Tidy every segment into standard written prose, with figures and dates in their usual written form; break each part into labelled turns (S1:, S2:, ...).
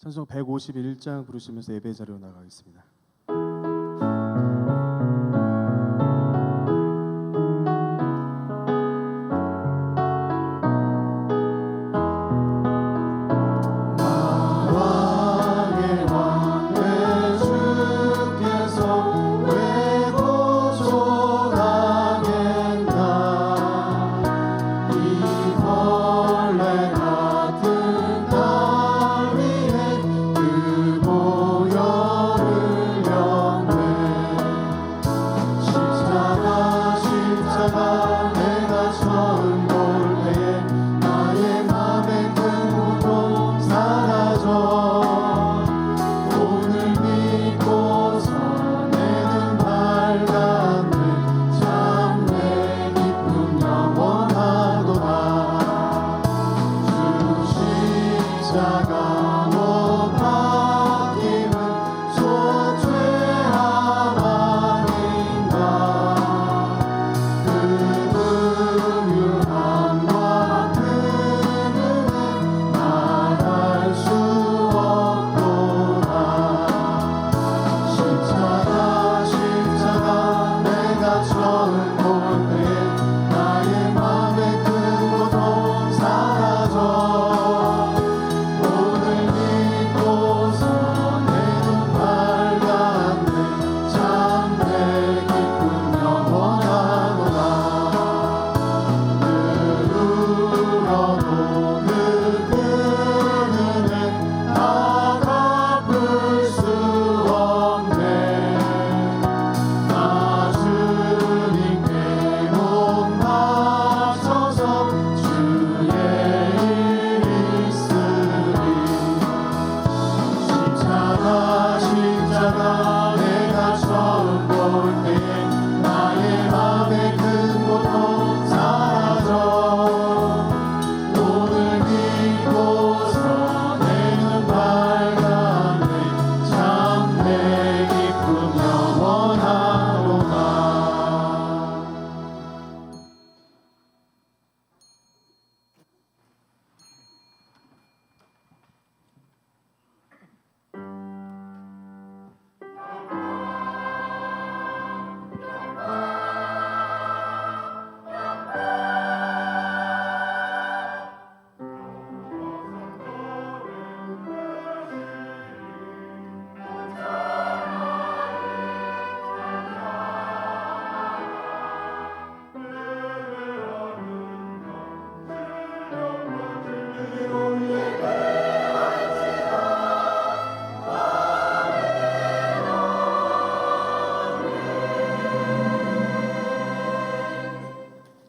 S1: 찬송 151장 부르시면서 예배 자리로 나가겠습니다.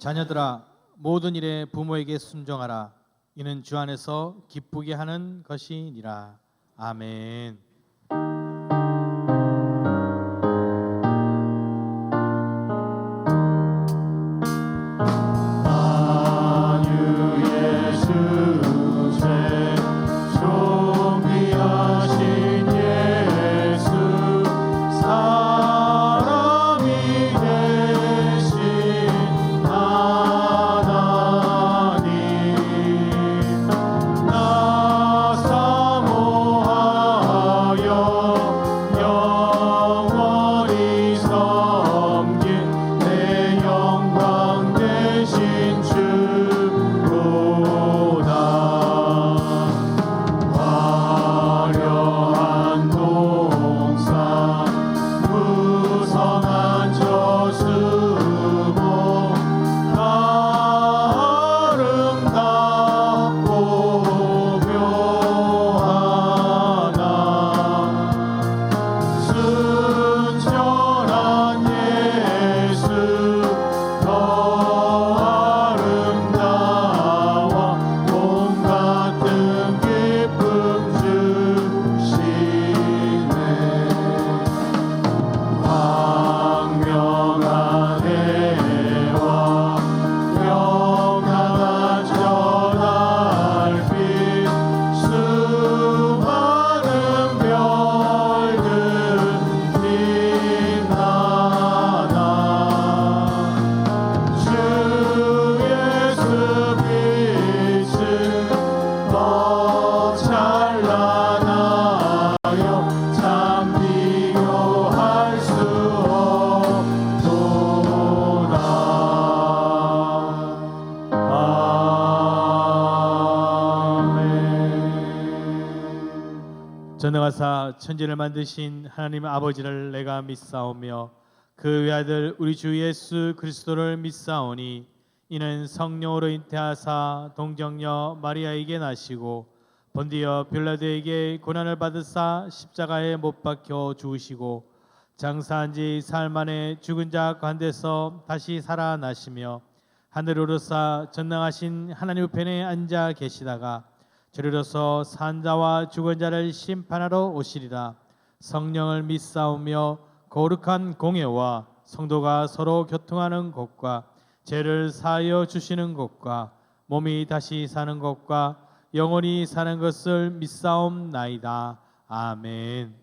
S2: 자녀들아, 모든 일에 부모에게 순종하라. 이는 주 안에서 기쁘게 하는 것이니라. 아멘.
S3: 사모하
S2: 전능하사 천지를 만드신 하나님 아버지를 내가 믿사오며 그 외아들 우리 주 예수 그리스도를 믿사오니 이는 성령으로 잉태하사 동정녀 마리아에게 나시고 본디어 빌라도에게 고난을 받으사 십자가에 못 박혀 죽으시고 장사한 지 사흘 만에 죽은 자 가운데서 다시 살아나시며 하늘에 오르사 전능하신 하나님 우편에 앉아 계시다가 저리로서 산 자와 죽은 자를 심판하러 오시리라. 성령을 믿사오며 거룩한 공예와 성도가 서로 교통하는 것과 죄를 사하여 주시는 것과 몸이 다시 사는 것과 영원히 사는 것을 믿사옵나이다. 아멘.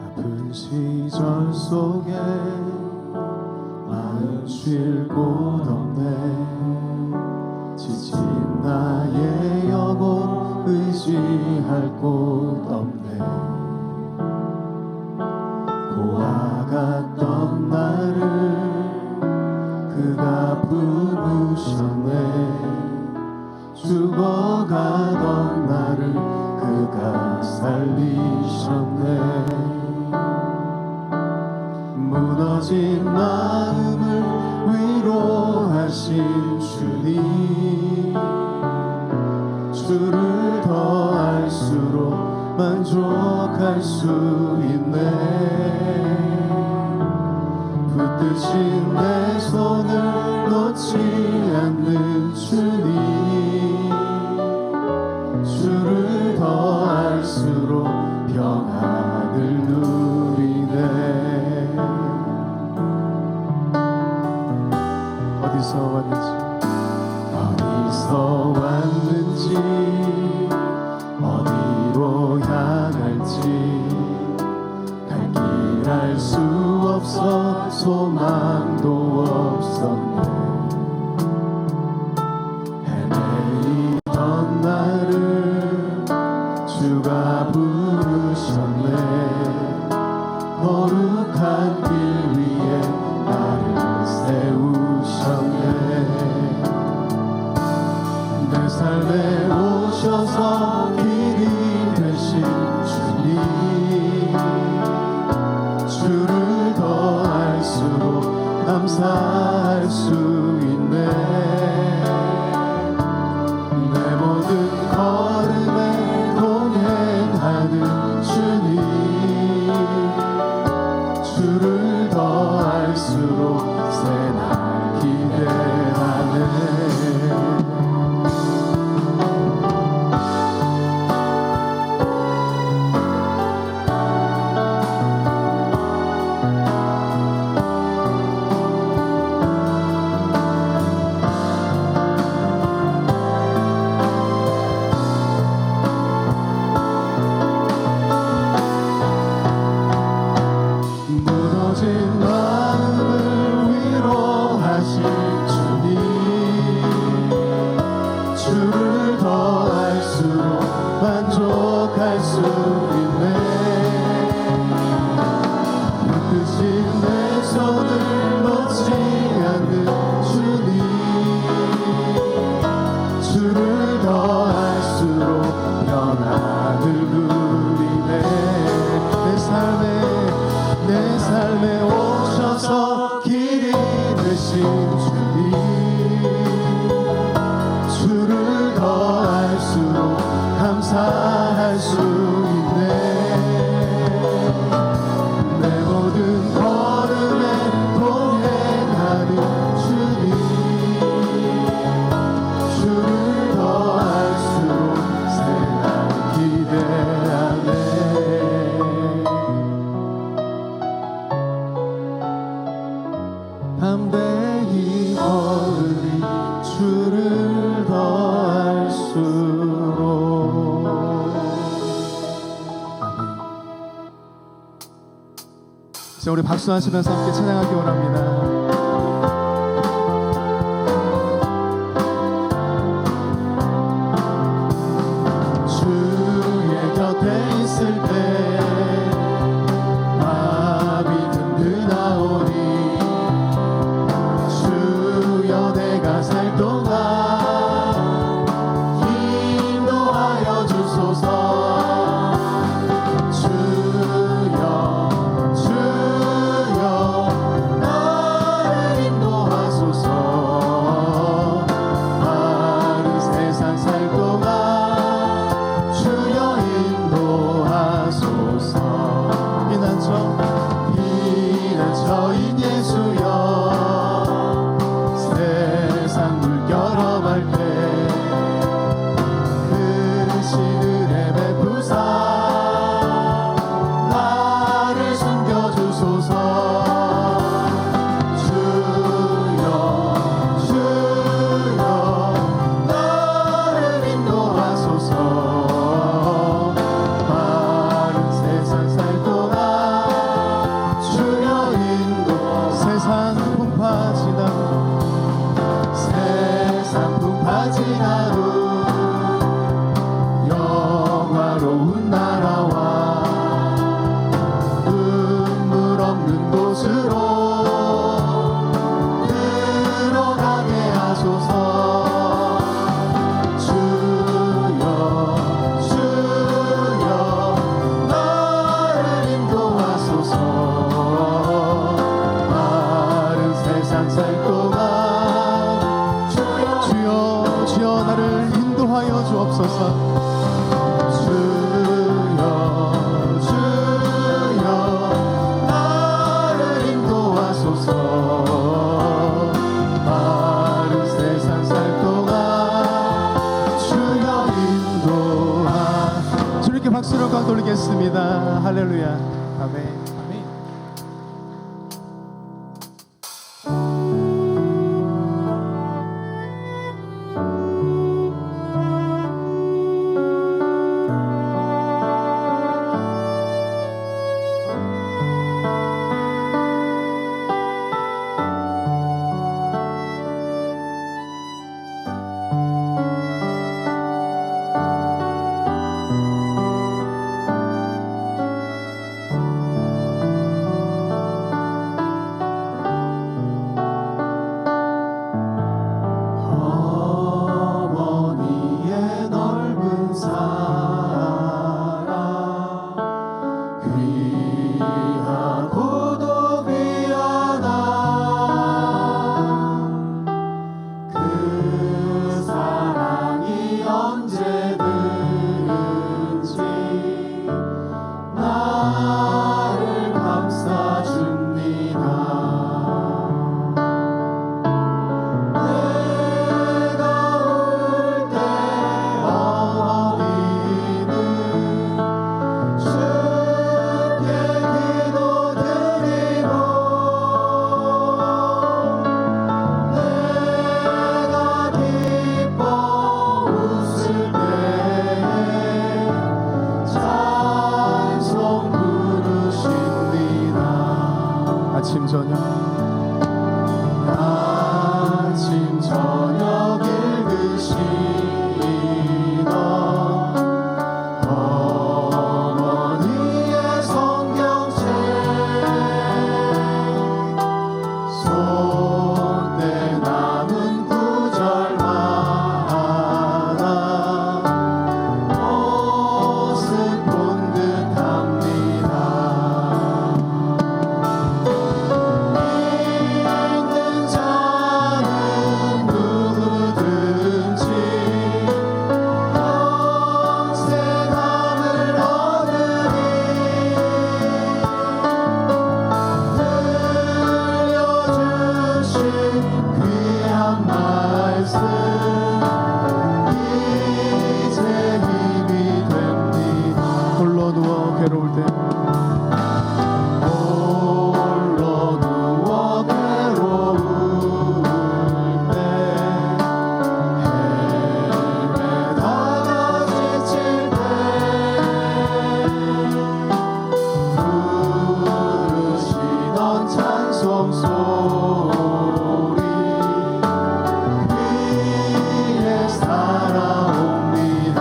S1: 아픈 시절 속에 마음 쉴 곳 없네. 지친 나의 영혼 의지할 곳 없네. 고아 같던 나를 그가 부르셨네. 죽어가던 나를 그가 살리셨네. 무너진 마음을 위로하신 주님, 주를 더 알수록 만족할 수 있네. 붙드신 내 손을 놓지 않는 주님, 주를 더 알수록 평안을 누리네. 어디서 왔는지 어디로 향할지 갈 길 알 수 없어 소망도 없었네. 헤매이던 나를 주가 부르셨네. 거룩한 길 위에 나를 세우셨네. 내 삶에 오셔서 길이 되신 주님, 주를 더 알수록 감사할 수 있네. 내 모든 걸음에 동행하는 주님, 주를 더 알수록 새날 기대하네. 무너진 마음을 위로하신 주님, 주를 더 알수록 만족할 수 있네. 붙드신 내 손을 놓지 않는 주님, 주를 더 알수록 평안을 누리네. 내 삶에 오셔서 길이 되신 주님, 주를 더 알수록 감사할 수 있네. 내 모든 걸음에 동행하는 주님, 주를 더 알수록 새날 기대하네. 담대히 걸으리 주를 더 알수록. 아멘. 이제 우리 박수하시면서 함께 찬양하기 원합니다. 주의 곁에 있을 때 부르겠습니다. 할렐루야. 아멘.
S2: 아멘.
S1: 어머니의 넓은 사랑 귀하고도 귀하다. 그 사랑이 언제든지 나를 감싸줍니다. 아침 저녁 아침 저녁 읽으시던 어머니의 성경책 손때 남은 구절마다 모습 본 듯합니다. 믿는 자는 누구든지 영생함을 얻으리. 들려주신 귀한 말씀 이제 힘이 됩니다. 홀로 누워 괴로울 때 홀로 누워 괴로울 때 헤매다가 지칠 때 부르시던 찬송 소리 귀에 살아옵니다.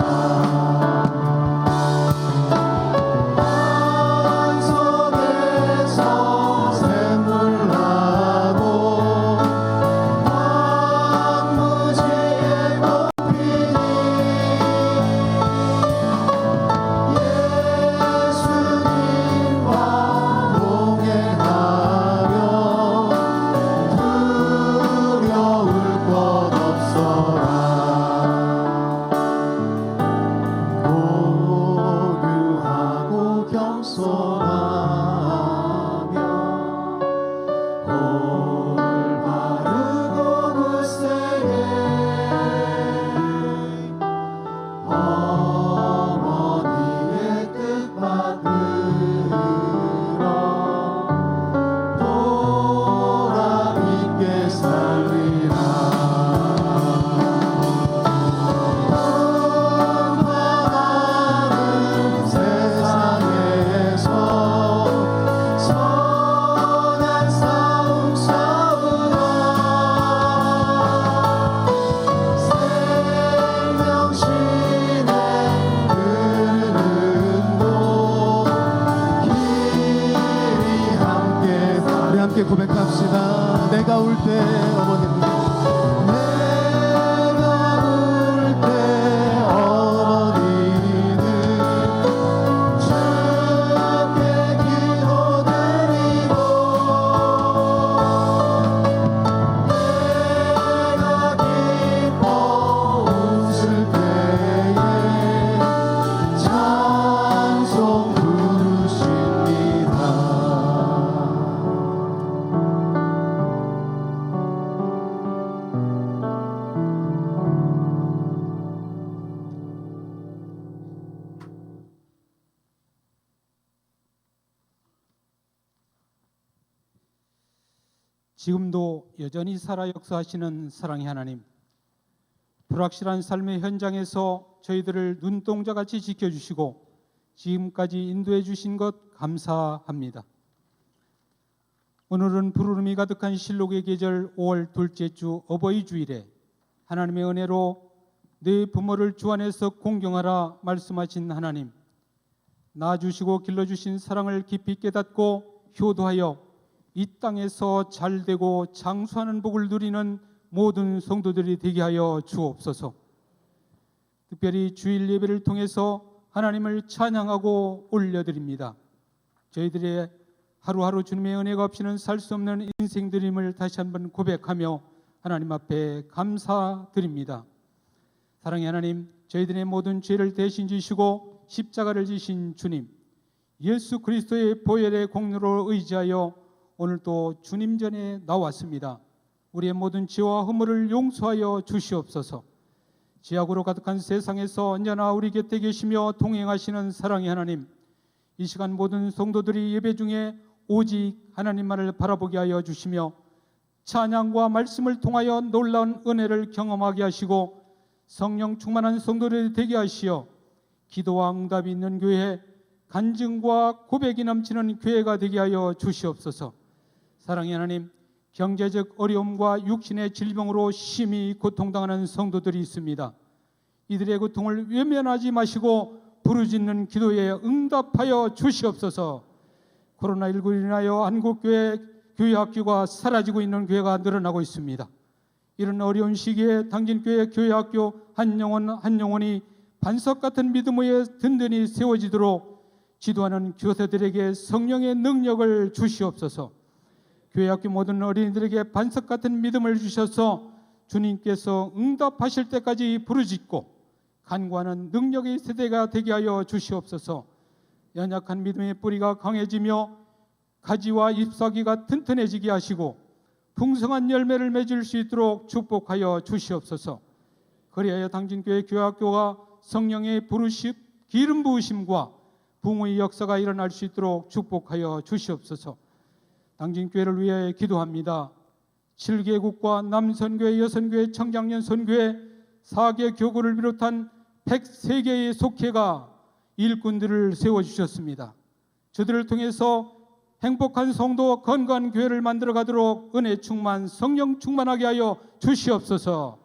S1: 속에서 샘물 나고 황무지에 꽃피니 예수님과 동행하며 두려울 것 없어라. 고류하고 겸손하며 올바르고 굳세게 어머니의 뜻 받들어 보람있게 살리라. 많은 세상에서 선한 싸움 싸우라. 생명신의 그늘도 길이 함께. 우리 함께 고백합시다. 내가 울 때 어머님 내가 울 때 어머니는 주께 기도드리고 내가 기뻐 웃을 때에 찬송 부르십니다.
S3: 지금도 여전히 살아 역사하시는 사랑의 하나님, 불확실한 삶의 현장에서 저희들을 눈동자같이 지켜주시고 지금까지 인도해 주신 것 감사합니다. 오늘은 푸르름이 가득한 실록의 계절 5월 둘째 주 어버이 주일에 하나님의 은혜로 내 부모를 주 안에서 공경하라 말씀하신 하나님, 낳아주시고 길러주신 사랑을 깊이 깨닫고 효도하여 이 땅에서 잘되고 장수하는 복을 누리는 모든 성도들이 되게 하여 주옵소서. 특별히 주일 예배를 통해서 하나님을 찬양하고 올려드립니다. 저희들의 하루하루 주님의 은혜가 없이는 살 수 없는 인생들임을 다시 한번 고백하며 하나님 앞에 감사드립니다. 사랑의 하나님, 저희들의 모든 죄를 대신 지시고 십자가를 지신 주님, 예수 그리스도의 보혈의 공로로 의지하여 오늘 또 주님 전에 나왔습니다. 우리의 모든 죄와 허물을 용서하여 주시옵소서. 죄악으로 가득한 세상에서 언제나 우리 곁에 계시며 동행하시는 사랑의 하나님, 이 시간 모든 성도들이 예배 중에 오직 하나님만을 바라보게 하여 주시며 찬양과 말씀을 통하여 놀라운 은혜를 경험하게 하시고 성령 충만한 성도들이 되게 하시어 기도와 응답이 있는 교회, 간증과 고백이 넘치는 교회가 되게 하여 주시옵소서. 사랑의 하나님, 경제적 어려움과 육신의 질병으로 심히 고통당하는 성도들이 있습니다. 이들의 고통을 외면하지 마시고 부르짖는 기도에 응답하여 주시옵소서. 코로나19로 인하여 한국교회 교회학교가 사라지고 있는 교회가 늘어나고 있습니다. 이런 어려운 시기에 당진교회 교회학교 한 영혼이 반석 같은 믿음 위에 든든히 세워지도록 지도하는 교사들에게 성령의 능력을 주시옵소서. 교회학교 모든 어린이들에게 반석 같은 믿음을 주셔서 주님께서 응답하실 때까지 부르짖고 간구하는 능력의 세대가 되게 하여 주시옵소서. 연약한 믿음의 뿌리가 강해지며 가지와 잎사귀가 튼튼해지게 하시고 풍성한 열매를 맺을 수 있도록 축복하여 주시옵소서. 그리하여 당진교회 교회학교가 성령의 기름 부으심과 부흥의 역사가 일어날 수 있도록 축복하여 주시옵소서. 당진교회를 위해 기도합니다. 7개국과 남선교회, 여선교회, 청장년 선교회, 4개 교구를 비롯한 103개의 속회가 일꾼들을 세워주셨습니다. 저들을 통해서 행복한 성도, 건강한 교회를 만들어가도록 은혜 충만, 성령 충만하게 하여 주시옵소서.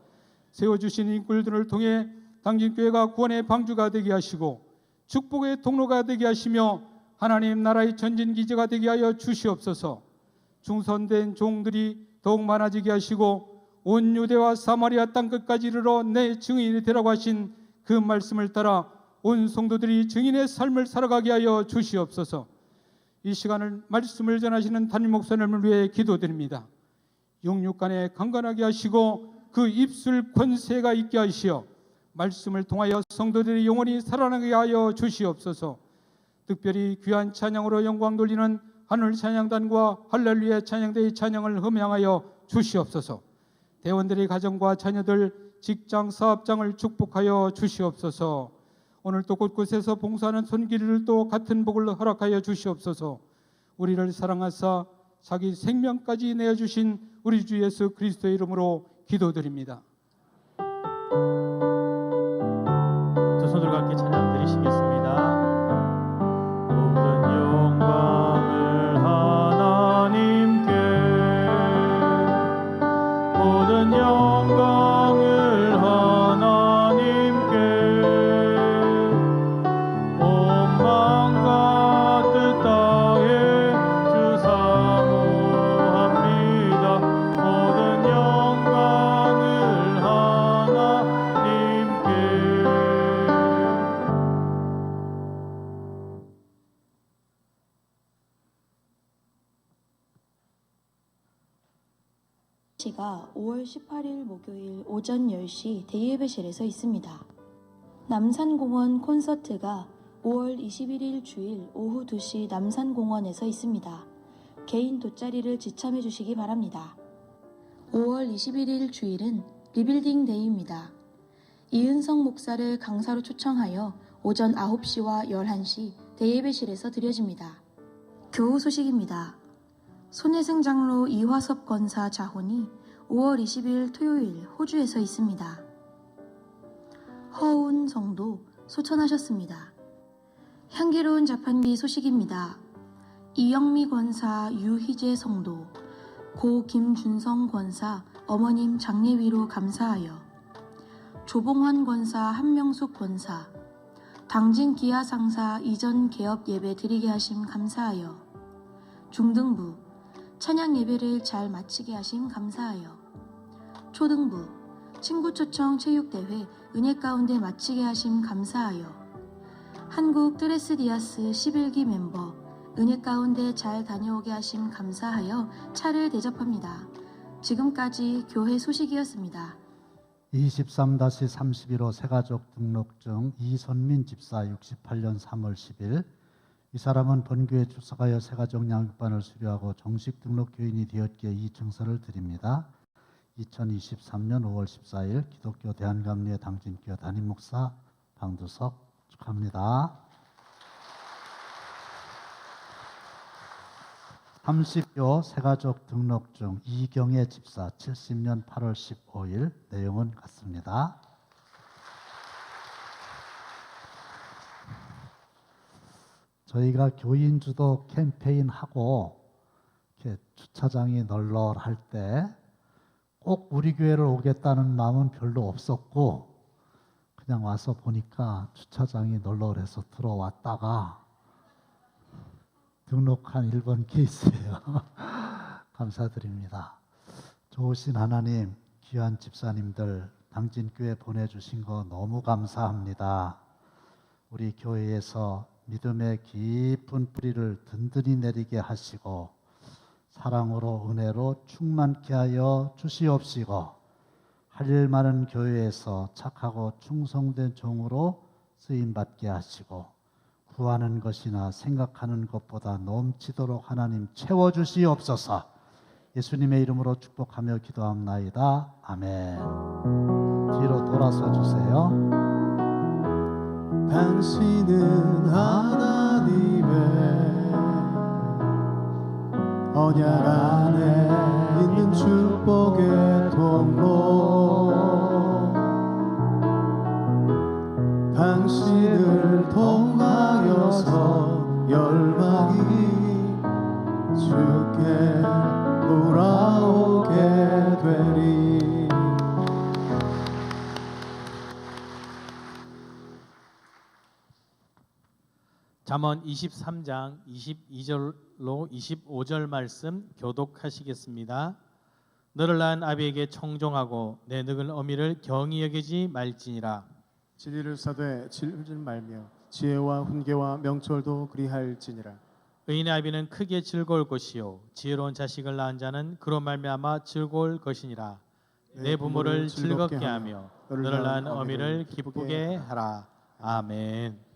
S3: 세워주신 일꾼들을 통해 당진교회가 구원의 방주가 되게 하시고 축복의 통로가 되게 하시며 하나님 나라의 전진기지가 되게 하여 주시옵소서. 중선된 종들이 더욱 많아지게 하시고 온 유대와 사마리아 땅끝까지 이르러 내 증인이 되라고 하신 그 말씀을 따라 온 성도들이 증인의 삶을 살아가게 하여 주시옵소서. 이 시간을 말씀을 전하시는 담임 목사님을 위해 기도드립니다. 영육간에 강건하게 하시고 그 입술 권세가 있게 하시어 말씀을 통하여 성도들이 영원히 살아나게 하여 주시옵소서. 특별히 귀한 찬양으로 영광 돌리는 하늘 찬양단과 할렐루야 찬양대의 찬양을 흠양하여 주시옵소서. 대원들의 가정과 자녀들, 직장, 사업장을 축복하여 주시옵소서. 오늘 또 곳곳에서 봉사하는 손길들도 같은 복을 허락하여 주시옵소서. 우리를 사랑하사 자기 생명까지 내어주신 우리 주 예수 그리스도의 이름으로 기도드립니다.
S2: 두 손들과 함께 찬양 드리시겠습니다. 모든 영광을 하나님께, 모든 영광을 하나님께, 온 맘 가득 다해 주 사모합니다. 모든 영광을 하나님께.
S4: 시가 5월 18일 목요일 오전 10시 대예배실에서 있습니다. 남산공원 콘서트가 5월 21일 주일 오후 2시 남산공원에서 있습니다. 개인 돗자리를 지참해 주시기 바랍니다. 5월 21일 주일은 리빌딩 데이입니다. 이은성 목사를 강사로 초청하여 오전 9시와 11시 대예배실에서 드려집니다. 교우 소식입니다. 손혜승 장로 이화섭 권사 자혼이 5월 20일 토요일 호주에서 있습니다. 허운 성도 소천하셨습니다. 향기로운 자판기 소식입니다. 이영미 권사 유희재 성도, 고 김준성 권사 어머님 장례위로 감사하여, 조봉환 권사 한명숙 권사, 당진 기아 상사 이전 개업 예배 드리게 하심 감사하여, 중등부 찬양 예배를 잘 마치게 하심 감사하여, 초등부 친구 초청 체육대회 은혜 가운데 마치게 하심 감사하여, 한국 트레스디아스 11기 멤버 은혜 가운데 잘 다녀오게 하심 감사하여 차를 대접합니다. 지금까지 교회 소식이었습니다.
S5: 23-31호 새가족 등록증 이선민 집사 68년 3월 10일. 이 사람은 본교에 출석하여 새가족 양육반을 수료하고 정식 등록 교인이 되었기에 이 증서를 드립니다. 2023년 5월 14일 기독교 대한감리회 당진교회 담임목사 방두석 축하합니다. 30호 새가족 등록증 이경애 집사 70년 8월 15일. 내용은 같습니다. 저희가 교인 주도 캠페인 하고 이렇게 주차장이 널널할 때 꼭 우리 교회를 오겠다는 마음은 별로 없었고, 그냥 와서 보니까 주차장이 널널해서 들어왔다가 등록한 1번 케이스예요. 감사드립니다. 좋으신 하나님, 귀한 집사님들 당진교회 보내주신 거 너무 감사합니다. 우리 교회에서 믿음의 깊은 뿌리를 든든히 내리게 하시고 사랑으로 은혜로 충만케 하여 주시옵시고, 할 일 많은 교회에서 착하고 충성된 종으로 쓰임받게 하시고 구하는 것이나 생각하는 것보다 넘치도록 하나님 채워주시옵소서. 예수님의 이름으로 축복하며 기도합나이다. 아멘. 뒤로 돌아서 주세요.
S1: 당신은 하나님의 언약 안에 있는 축복의 통로, 당신을 통하여서 열방이 주께 돌아오게 되리.
S2: 잠언 23장 22절로 25절 말씀 교독하시겠습니다. 너를 낳은 아비에게 청종하고 내 늙은 어미를 경히 여기지 말지니라.
S1: 진리를 사되 질질 말며 지혜와 훈계와 명철도 그리할지니라.
S2: 의인의 아비는 크게 즐거울 것이요 지혜로운 자식을 낳은 자는 그로 말미암아 즐거울 것이니라. 내 부모를 즐겁게 하며 너를 낳은 어미를 기쁘게 하라. 아멘.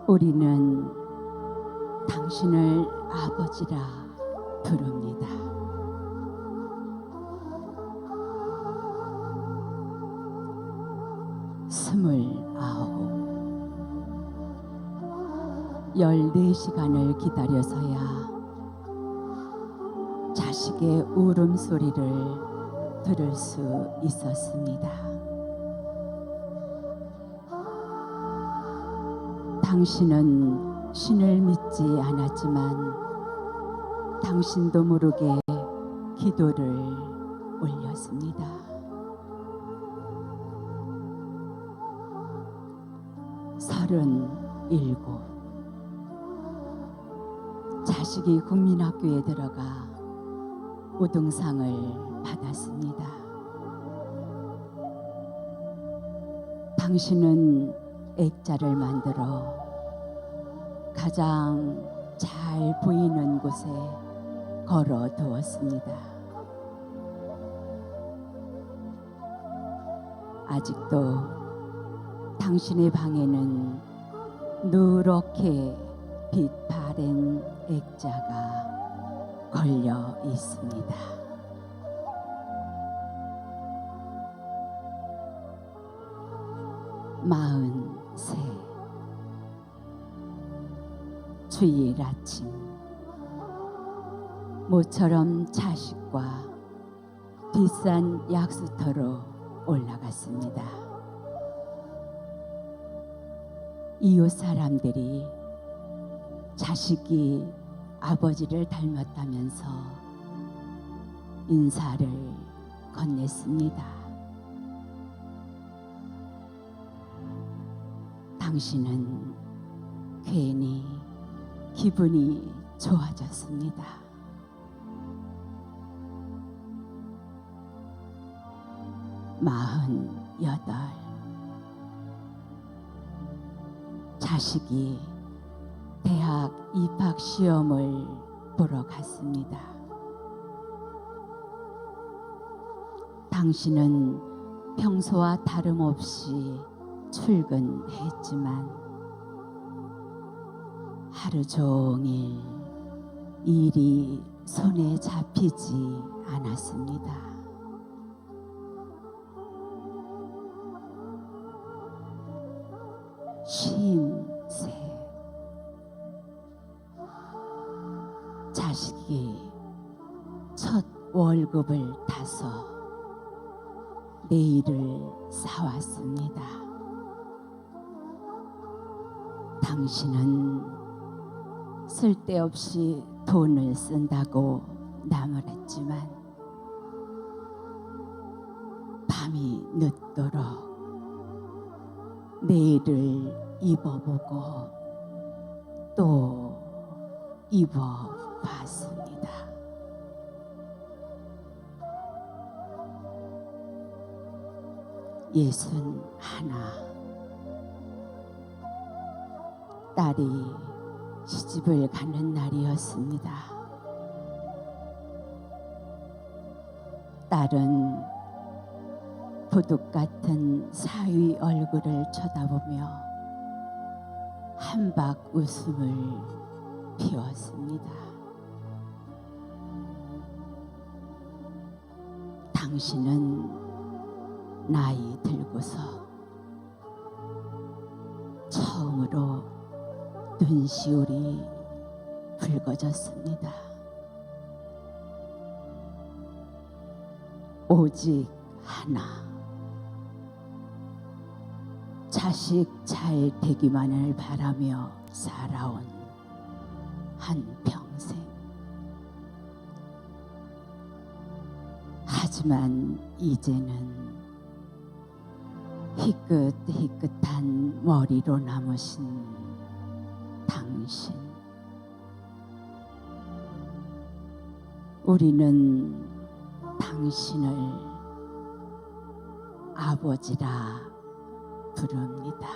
S6: 우리는 당신을 아버지라 부릅니다. 스물아홉 14시간을 기다려서야 자식의 울음소리를 들을 수 있었습니다. 당신은 신을 믿지 않았지만 당신도 모르게 기도를 올렸습니다. 서른일곱 자식이 국민학교에 들어가 우등상을 받았습니다. 당신은 액자를 만들어 가장 잘 보이는 곳에 걸어 두었습니다. 아직도 당신의 방에는 누렇게 빛 바랜 액자가 걸려 있습니다. 마흔세 주일 아침 모처럼 자식과 비싼 약수터로 올라갔습니다. 이웃 사람들이 자식이 아버지를 닮았다면서 인사를 건넸습니다. 당신은 괜히 기분이 좋아졌습니다. 마흔여덟 자식이 대학 입학 시험을 보러 갔습니다. 당신은 평소와 다름없이 출근했지만 하루 종일 일이 손에 잡히지 않았습니다. 쉰세 자식이 첫 월급을 타서 내일을 사왔습니다. 당신은 쓸데없이 돈을 쓴다고 나무랬지만 밤이 늦도록 내일을 입어보고 또 입어봤습니다. 예순하나 딸이 시집을 가는 날이었습니다. 딸은 도둑 같은 사위 얼굴을 쳐다보며 한박 웃음을 피웠습니다. 당신은 나이 들고서 처음으로 눈시울이 붉어졌습니다. 오직 하나, 자식 잘 되기만을 바라며 살아온 한평생. 하지만 이제는 희끗희끗한 머리로 남으신 당신. 우리는 당신을 아버지라 부릅니다.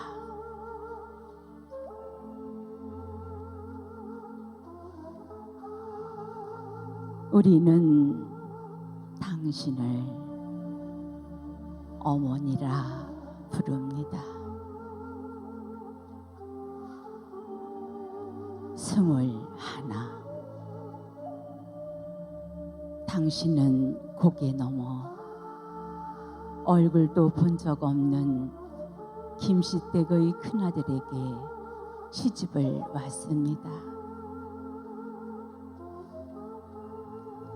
S6: 우리는 당신을 어머니라 부릅니다. 21. 당신은 고개 넘어 얼굴도 본 적 없는 김씨댁의 큰아들에게 시집을 왔습니다.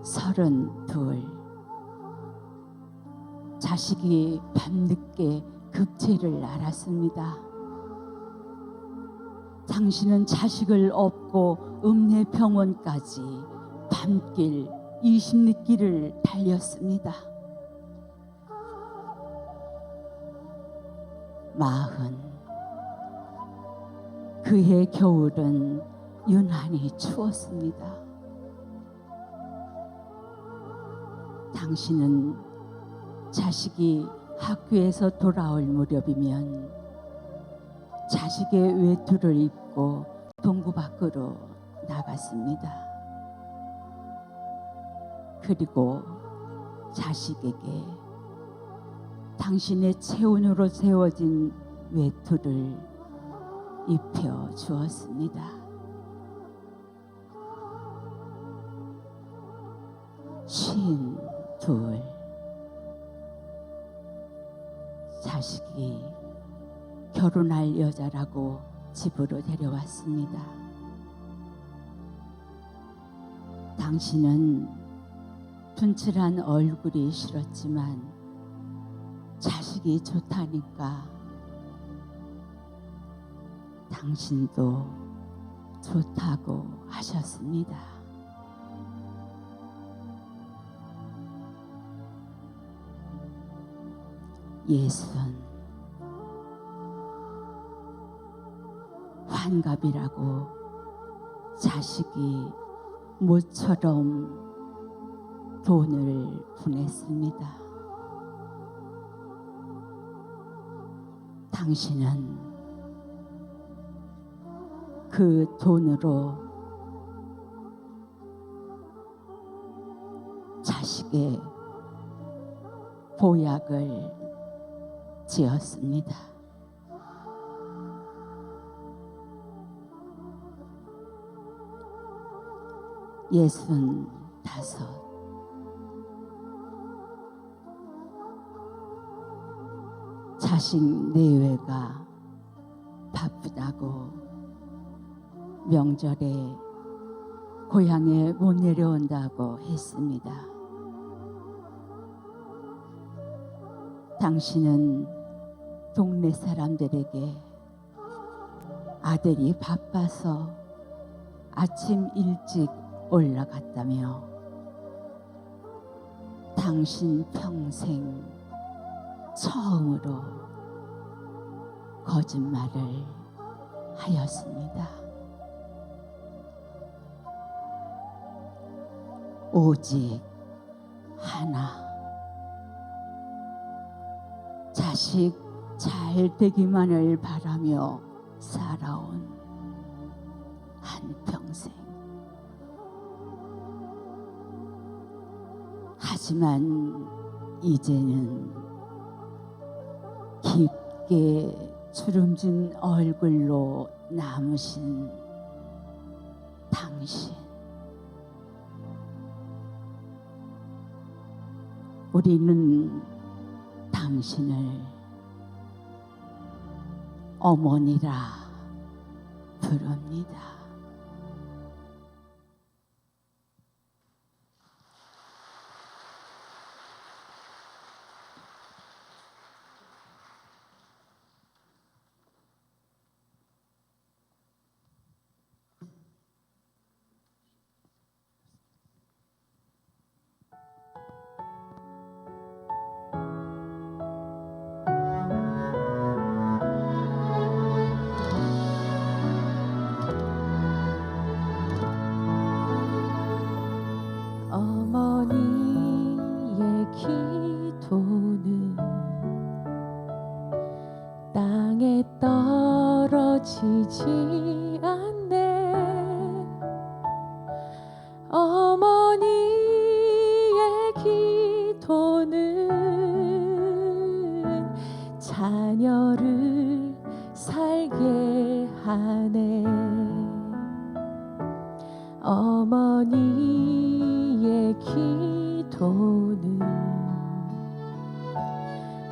S6: 32. 자식이 밤늦게 급체를 앓았습니다. 당신은 자식을 업고 읍내병원까지 밤길 20리길을 달렸습니다. 40. 그해 겨울은 유난히 추웠습니다. 당신은 자식이 학교에서 돌아올 무렵이면 자식의 외투를 입고 동구 밖으로 나갔습니다. 그리고 자식에게 당신의 체온으로 세워진 외투를 입혀 주었습니다. 52. 자식이 결혼할 여자라고 집으로 데려왔습니다. 당신은 둔칠한 얼굴이 싫었지만 자식이 좋다니까 당신도 좋다고 하셨습니다. 예순. 환갑이라고 자식이 모처럼 돈을 보냈습니다. 당신은 그 돈으로 자식의 보약을 지었습니다. 예순 다섯. 자식 내외가 바쁘다고 명절에 고향에 못 내려온다고 했습니다. 당신은 동네 사람들에게 아들이 바빠서 아침 일찍 올라갔다며 당신 평생 처음으로 거짓말을 하였습니다. 오직 하나. 자식 잘 되기만을 바라며 살아온 한평생. 하지만 이제는 깊게 주름진 얼굴로 남으신 당신. 우리는 당신을 어머니라 부릅니다.
S7: 어머니의 기도는 땅에 떨어지지 않네. 어머니의 기도는 자녀를 살게 하네. 어머니의 기도는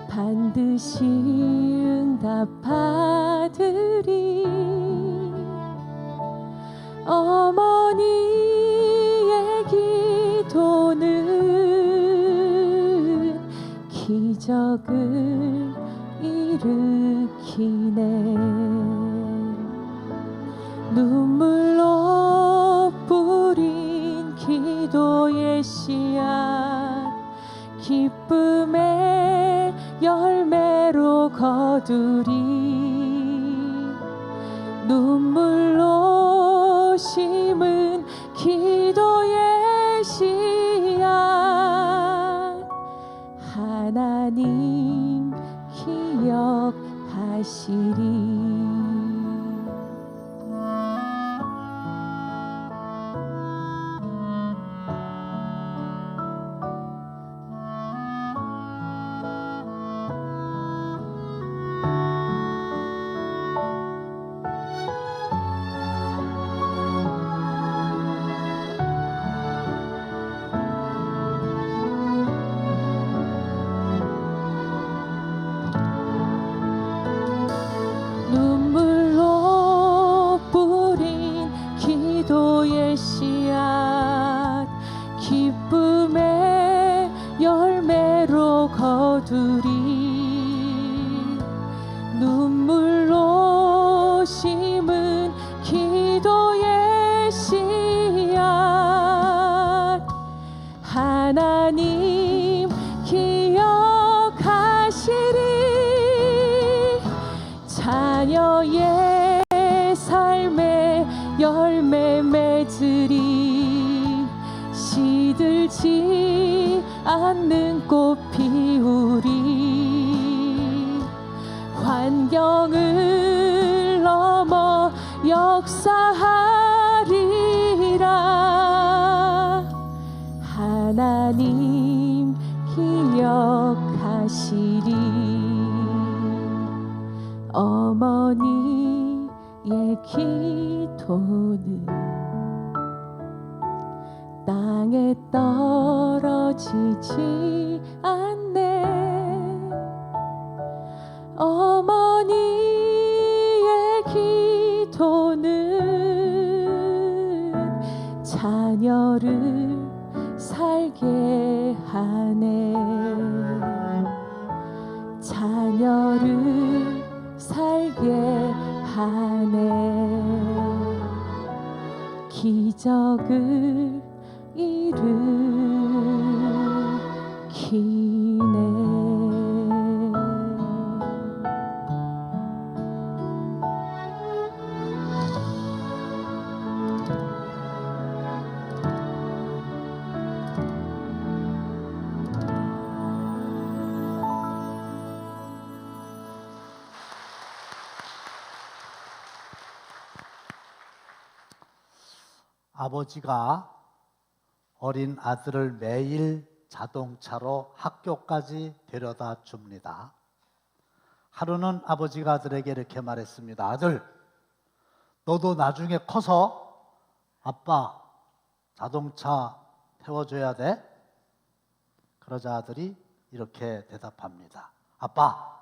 S7: 반드시 응답하리리. 어머니의 기도는 기적을 일으키네. 눈물로 뿌린 기도의 씨앗 기쁨의 열매로 거두리. 눈물로 심은 기도의 씨앗 하나님 기억하시리. 눈물로 뿌린 기도의 씨앗 기쁨의 열매로 거두리. 눈물로 심은 기도의 씨앗 하나님 기억하시리. 자녀의 삶에 열매 맺으리. 시들지 않는 꽃 피우리. 환경을 넘어 역사하리라. 하나님 기억하시리. 어머니의 기도는 땅에 떨어지지 않네. 어머니의 기도는 자녀를 살게 하네. 자녀를 살게 하네. 기적을 일으키네.
S5: 아버지가 어린 아들을 매일 자동차로 학교까지 데려다 줍니다. 하루는 아버지가 아들에게 이렇게 말했습니다. 아들, 너도 나중에 커서 아빠 자동차 태워줘야 돼? 그러자 아들이 이렇게 대답합니다. 아빠,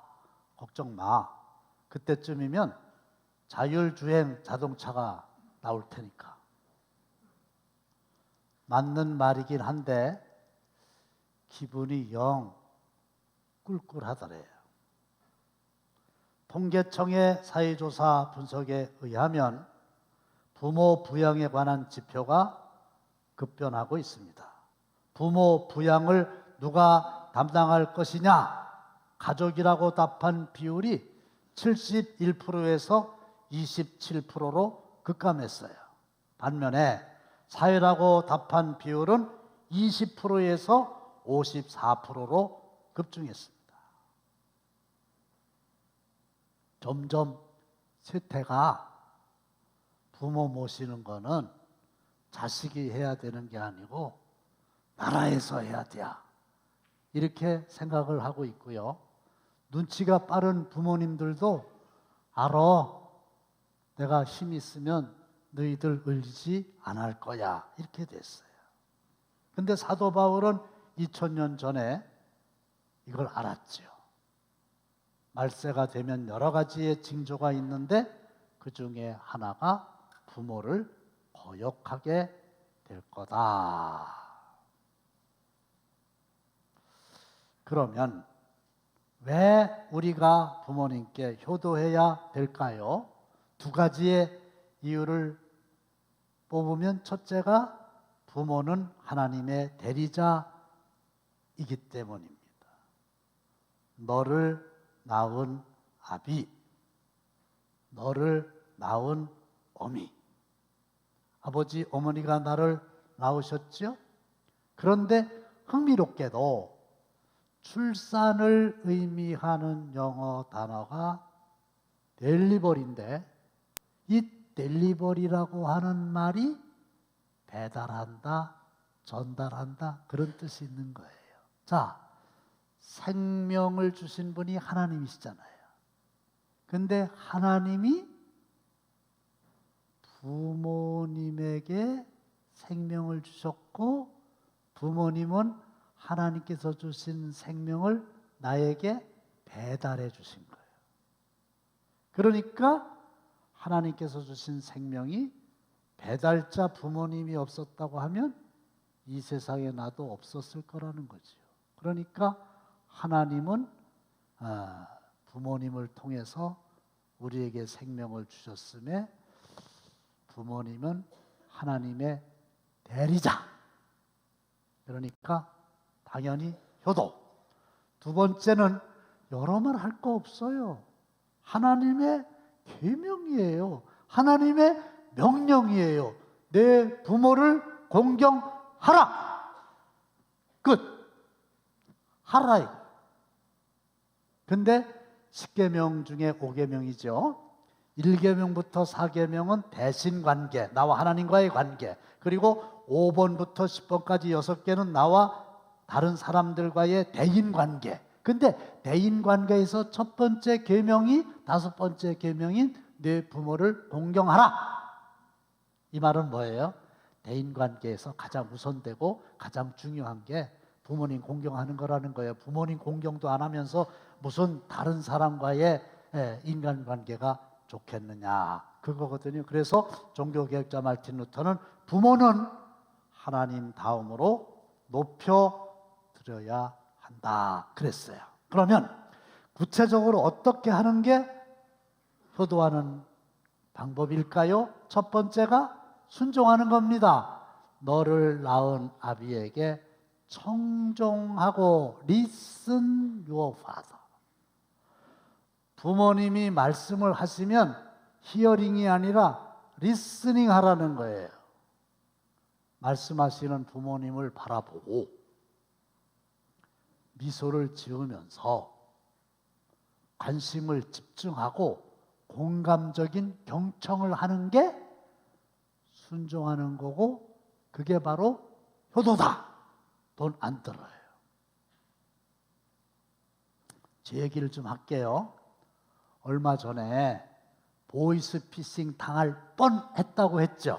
S5: 걱정 마. 그때쯤이면 자율주행 자동차가 나올 테니까. 맞는 말이긴 한데 기분이 영 꿀꿀하더래요. 통계청의 사회조사 분석에 의하면 부모 부양에 관한 지표가 급변하고 있습니다. 부모 부양을 누가 담당할 것이냐? 가족이라고 답한 비율이 71%에서 27%로 급감했어요. 반면에 사회라고 답한 비율은 20%에서 54%로 급증했습니다. 점점 세태가 부모 모시는 거는 자식이 해야 되는 게 아니고 나라에서 해야 돼. 이렇게 생각을 하고 있고요. 눈치가 빠른 부모님들도 알아. 내가 힘 있으면 너희들 을지 안 할 거야. 이렇게 됐어요. 근데 사도 바울은 2000년 전에 이걸 알았죠. 말세가 되면 여러 가지의 징조가 있는데 그 중에 하나가 부모를 거역하게 될 거다. 그러면 왜 우리가 부모님께 효도해야 될까요? 두 가지의 이유를 뽑으면 첫째가 부모는 하나님의 대리자이기 때문입니다. 너를 낳은 아비, 너를 낳은 어미, 아버지, 어머니가 나를 낳으셨죠? 그런데 흥미롭게도 출산을 의미하는 영어 단어가 델리버리인데 이 델리버리라고 하는 말이 배달한다, 전달한다 그런 뜻이 있는 거예요. 자, 생명을 주신 분이 하나님이시잖아요. 근데 하나님이 부모님에게 생명을 주셨고 부모님은 하나님께서 주신 생명을 나에게 배달해 주신 거예요. 그러니까 하나님께서 주신 생명이 배달자 부모님이 없었다고 하면 이 세상에 나도 없었을 거라는 거죠. 그러니까 하나님은 부모님을 통해서 우리에게 생명을 주셨음에 부모님은 하나님의 대리자. 그러니까 당연히 효도. 두 번째는 여러 말 할 거 없어요. 하나님의 계명이에요. 하나님의 명령이에요. 내 부모를 공경하라. 끝. 하라 이거. 근데 10계명 중에 5계명이죠. 1계명부터 4계명은 대신관계, 나와 하나님과의 관계. 그리고 5번부터 10번까지 6개는 나와 다른 사람들과의 대인관계. 근데 대인관계에서 첫 번째 계명이 5번째 계명인 내 부모를 공경하라. 이 말은 뭐예요? 대인관계에서 가장 우선되고 가장 중요한 게 부모님 공경하는 거라는 거예요. 부모님 공경도 안 하면서 무슨 다른 사람과의 인간관계가 좋겠느냐 그거거든요. 그래서 종교개혁자 마르틴 루터는 부모는 하나님 다음으로 높여드려야 한다 그랬어요. 그러면 구체적으로 어떻게 하는 게 효도하는 방법일까요? 첫 번째가 순종하는 겁니다. 너를 낳은 아비에게 청종하고 listen your father. 부모님이 말씀을 하시면 히어링이 아니라 리스닝 하라는 거예요. 말씀하시는 부모님을 바라보고 미소를 지으면서 관심을 집중하고 공감적인 경청을 하는 게 순종하는 거고 그게 바로 효도다. 돈 안 들어요. 제 얘기를 좀 할게요. 얼마 전에 보이스피싱 당할 뻔했다고 했죠.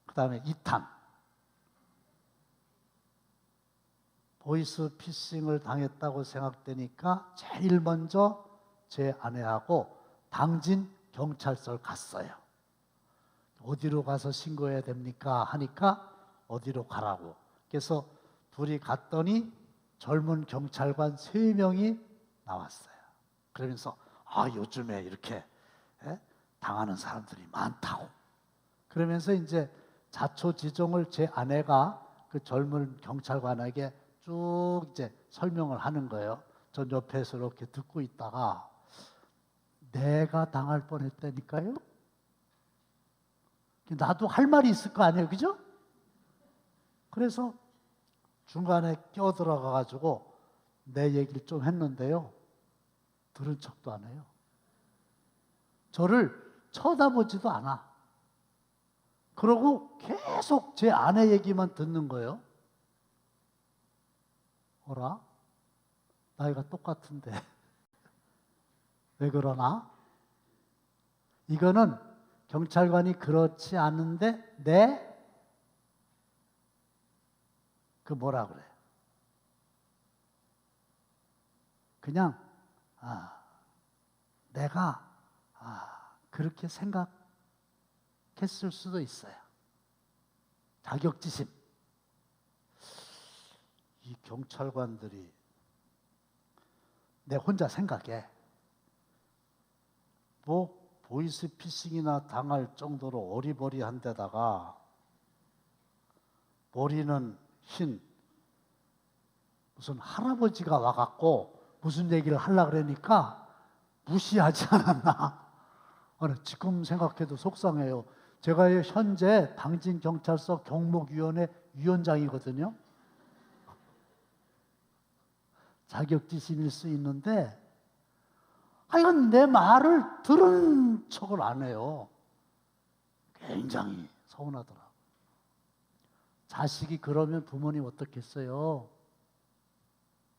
S5: 그 다음에 2탄 보이스피싱을 당했다고 생각되니까 제일 먼저 제 아내하고 당진 경찰서를 갔어요. 어디로 가서 신고해야 됩니까? 하니까 어디로 가라고. 그래서 둘이 갔더니 젊은 경찰관 3명이 나왔어요. 그러면서 요즘에 이렇게 당하는 사람들이 많다고. 그러면서 이제 자초지종을 제 아내가 그 젊은 경찰관에게 쭉 이제 설명을 하는 거예요. 전 옆에서 이렇게 듣고 있다가 내가 당할 뻔했다니까요. 나도 할 말이 있을 거 아니에요, 그죠? 그래서 중간에 끼어들어가 가지고 내 얘기를 좀 했는데요. 들은 척도 안 해요. 저를 쳐다보지도 않아. 그러고 계속 제 아내 얘기만 듣는 거예요. 어라? 나이가 똑같은데 왜 그러나? 이거는 경찰관이 그렇지 않은데 그 뭐라 그래요? 그냥 내가 그렇게 생각했을 수도 있어요. 자격지심. 이 경찰관들이 내 혼자 생각해. 뭐 보이스피싱이나 당할 정도로 어리버리한 데다가 머리는 흰 무슨 할아버지가 와갖고 무슨 얘기를 하려고 그러니까 무시하지 않았나. 지금 생각해도 속상해요. 제가 현재 당진경찰서 경목위원회 위원장이거든요. 자격지심일 수 있는데 하여간 내 말을 들은 척을 안 해요. 굉장히 서운하더라. 자식이 그러면 부모님 어떻겠어요?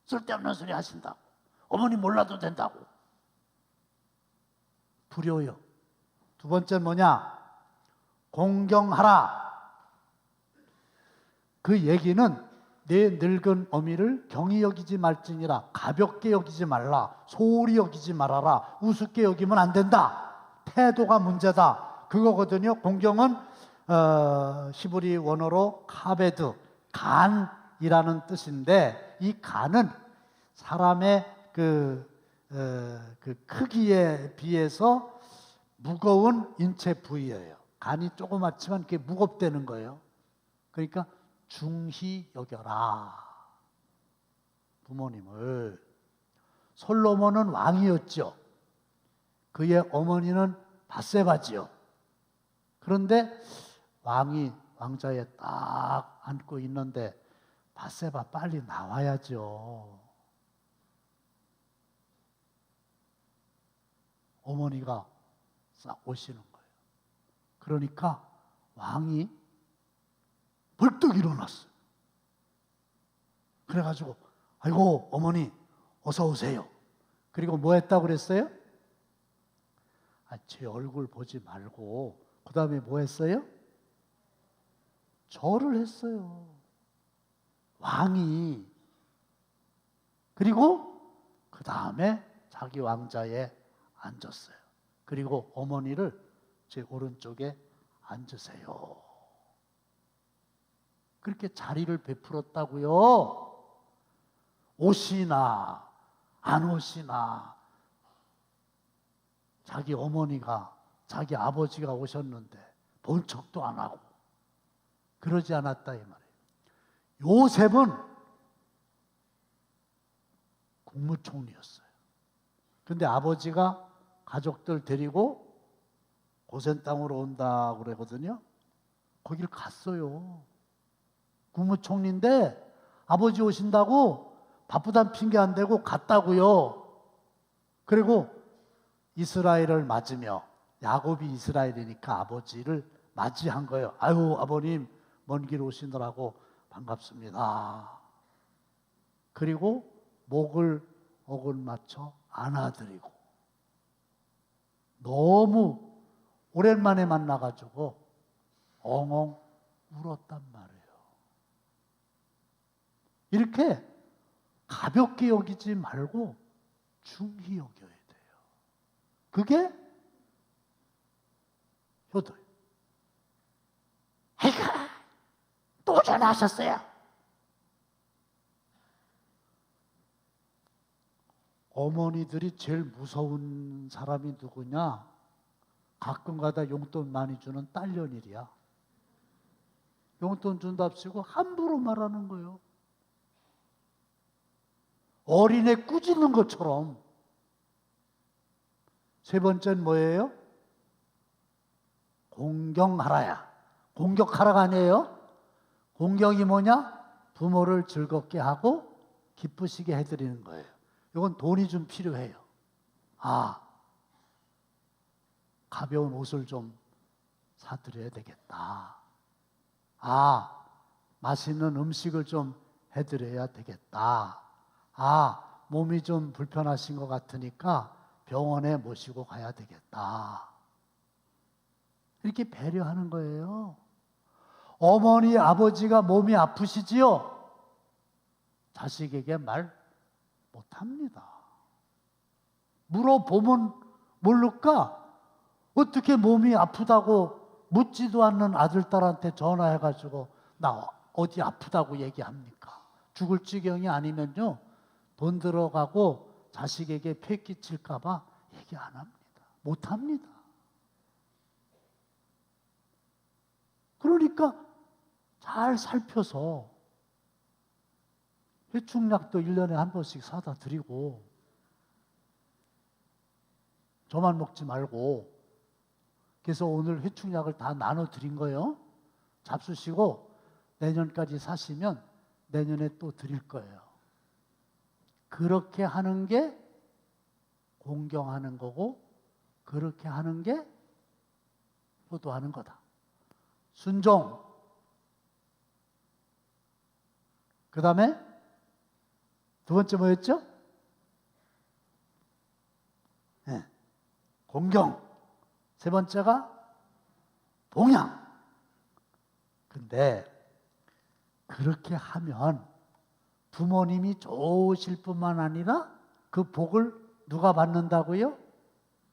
S5: 쓸데없는 소리 하신다고. 어머니 몰라도 된다고. 두려워요. 두 번째는 뭐냐? 공경하라. 그 얘기는 내 늙은 어미를 경히 여기지 말지니라. 가볍게 여기지 말라. 소홀히 여기지 말아라. 우습게 여기면 안 된다. 태도가 문제다. 그거거든요. 공경은 히브리 원어로 카베드, 간이라는 뜻인데 이 간은 사람의 그 크기에 비해서 무거운 인체 부위예요. 간이 조그맣지만 그게 무겁다는 거예요. 그러니까 중히 여겨라. 부모님을. 솔로몬은 왕이었죠. 그의 어머니는 밧세바지요. 그런데 왕이 왕자에 딱 앉고 있는데 밧세바 빨리 나와야죠. 어머니가 싹 오시는 거예요. 그러니까 왕이 벌떡 일어났어요. 그래가지고 아이고 어머니 어서 오세요. 그리고 뭐 했다고 그랬어요? 제 얼굴 보지 말고 그 다음에 뭐 했어요? 절을 했어요. 왕이. 그리고 그 다음에 자기 왕자에 앉았어요. 그리고 어머니를 제 오른쪽에 앉으세요. 그렇게 자리를 베풀었다고요. 오시나 안 오시나 자기 어머니가 자기 아버지가 오셨는데 본 척도 안 하고 그러지 않았다 이 말이에요. 요셉은 국무총리였어요. 근데 아버지가 가족들 데리고 고센 땅으로 온다고 그러거든요. 거길 갔어요. 국무총리인데 아버지 오신다고 바쁘단 핑계 안 대고 갔다고요. 그리고 이스라엘을 맞으며 야곱이 이스라엘이니까 아버지를 맞이한 거예요. 아유 아버님 먼 길 오시느라고 반갑습니다. 그리고 목을 억을 맞춰 안아드리고 너무 오랜만에 만나가지고 엉엉 울었단 말이에요. 이렇게 가볍게 여기지 말고 중히 여겨야 돼요. 그게 효도예요. 아이고 또 전화하셨어요. 어머니들이 제일 무서운 사람이 누구냐? 가끔가다 용돈 많이 주는 딸년일이야. 용돈 준답시고 함부로 말하는 거예요. 어린애 꾸짖는 것처럼. 세 번째는 뭐예요? 공경하라야. 공격하라가 아니에요. 공경이 뭐냐? 부모를 즐겁게 하고 기쁘시게 해드리는 거예요. 이건 돈이 좀 필요해요. 가벼운 옷을 좀 사드려야 되겠다. 맛있는 음식을 좀 해드려야 되겠다. 몸이 좀 불편하신 것 같으니까 병원에 모시고 가야 되겠다. 이렇게 배려하는 거예요. 어머니, 아버지가 몸이 아프시지요? 자식에게 말 못합니다. 물어보면 모를까? 어떻게 몸이 아프다고 묻지도 않는 아들, 딸한테 전화해가지고 나 어디 아프다고 얘기합니까? 죽을 지경이 아니면요, 돈 들어가고 자식에게 폐 끼칠까 봐 얘기 안 합니다. 못합니다. 그러니까 잘 살펴서 해충약도 1년에 한 번씩 사다 드리고, 저만 먹지 말고, 그래서 오늘 해충약을 다 나눠 드린 거예요. 잡수시고 내년까지 사시면 내년에 또 드릴 거예요. 그렇게 하는 게 공경하는 거고, 그렇게 하는 게 효도하는 거다. 순종. 그 다음에 두 번째 뭐였죠? 네. 공경. 세 번째가 봉양. 근데 그렇게 하면 부모님이 좋으실 뿐만 아니라 그 복을 누가 받는다고요?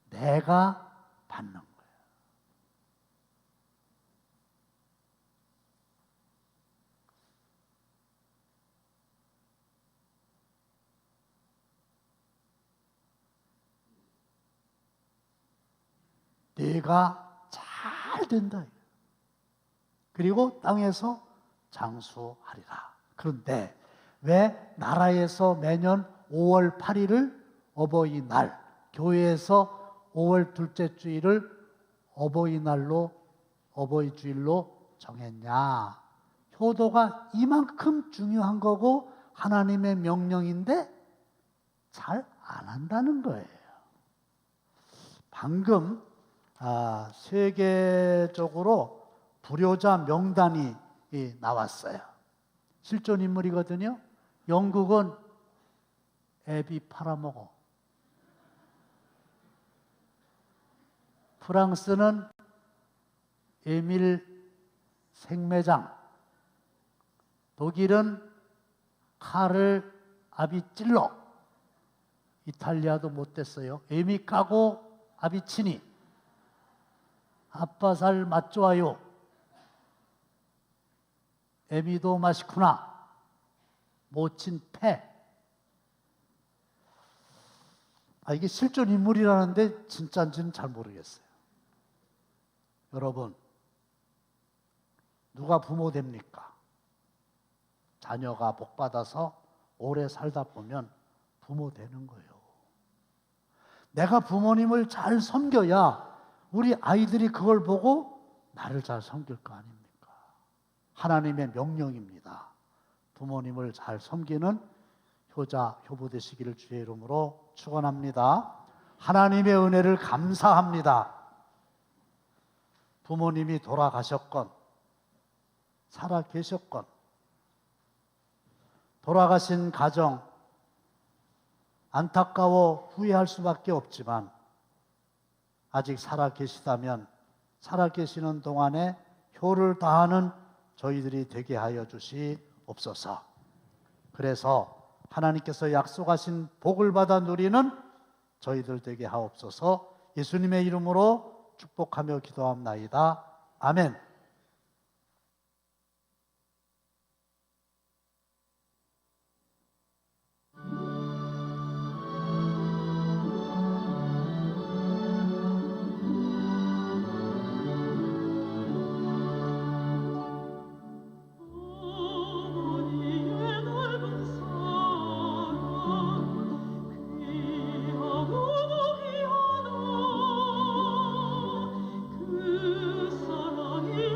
S5: 내가 받는 거예요. 내가 잘 된다. 그리고 땅에서 장수하리라. 그런데 왜 나라에서 매년 5월 8일을 어버이날, 교회에서 5월 둘째 주일을 어버이날로, 어버이주일로 정했냐? 효도가 이만큼 중요한 거고 하나님의 명령인데 잘 안 한다는 거예요. 방금 세계적으로 불효자 명단이 나왔어요. 실존 인물이거든요. 영국은 애비 팔아먹어. 프랑스는 에밀 생매장. 독일은 칼을 아비 찔러. 이탈리아도 못됐어요. 애미 까고 아비 치니. 아빠 살 맛 좋아요. 애미도 맛있구나. 모친 패. 이게 실존 인물이라는데 진짜인지는 잘 모르겠어요. 여러분, 누가 부모 됩니까? 자녀가 복 받아서 오래 살다 보면 부모 되는 거예요. 내가 부모님을 잘 섬겨야 우리 아이들이 그걸 보고 나를 잘 섬길 거 아닙니까? 하나님의 명령입니다. 부모님을 잘 섬기는 효자, 효부 되시기를 주의 이름으로 축원합니다. 하나님의 은혜를 감사합니다. 부모님이 돌아가셨건 살아 계셨건 돌아가신 가정 안타까워 후회할 수밖에 없지만 아직 살아 계시다면 살아 계시는 동안에 효를 다하는 저희들이 되게 하여 주시옵소서. 그래서 하나님께서 약속하신 복을 받아 누리는 저희들 되게 하옵소서. 예수님의 이름으로 축복하며 기도합나이다. 아멘.
S8: 그 사랑이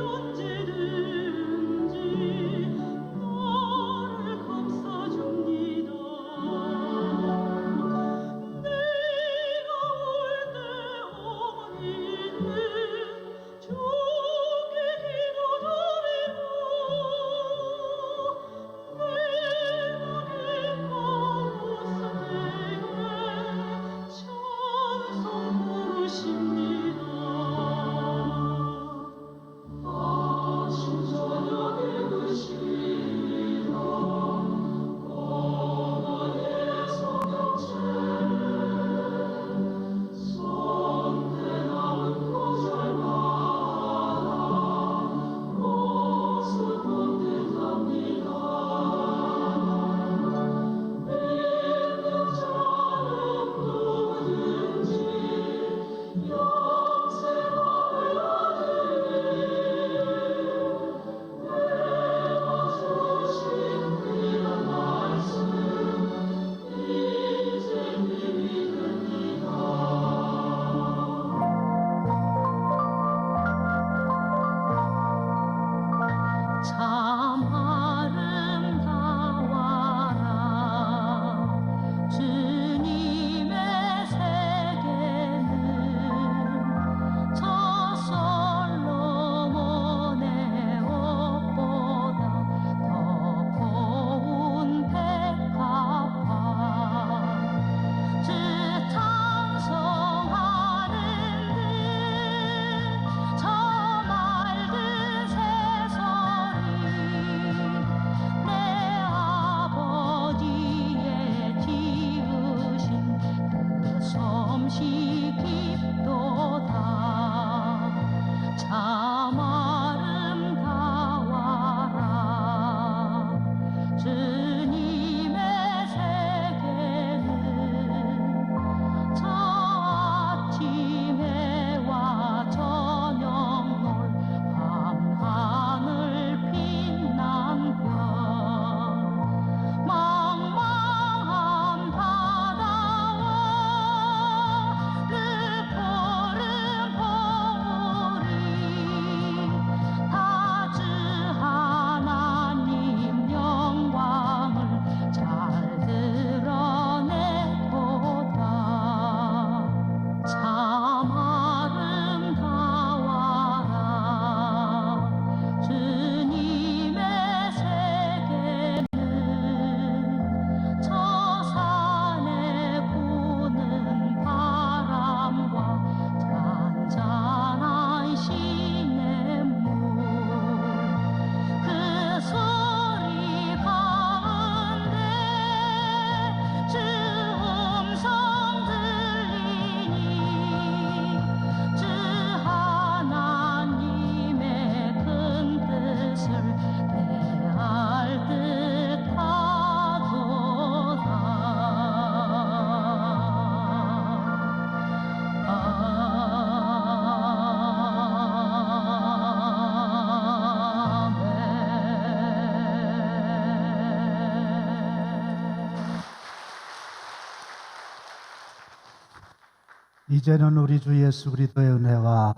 S5: 이제는 우리 주 예수 그리스도의 은혜와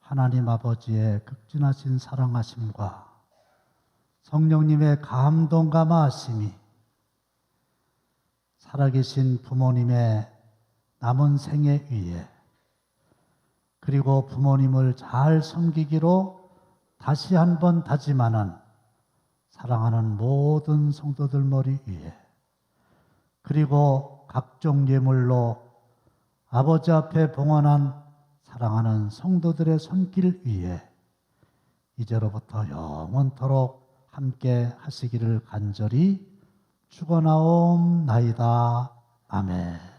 S5: 하나님 아버지의 극진하신 사랑하심과 성령님의 감동 감화하심이 살아계신 부모님의 남은 생애 위에 그리고 부모님을 잘 섬기기로 다시 한번 다짐하는 사랑하는 모든 성도들 머리 위에 그리고 각종 예물로 아버지 앞에 봉헌한 사랑하는 성도들의 손길 위에 이제로부터 영원토록 함께 하시기를 간절히 축원하옵나이다. 아멘.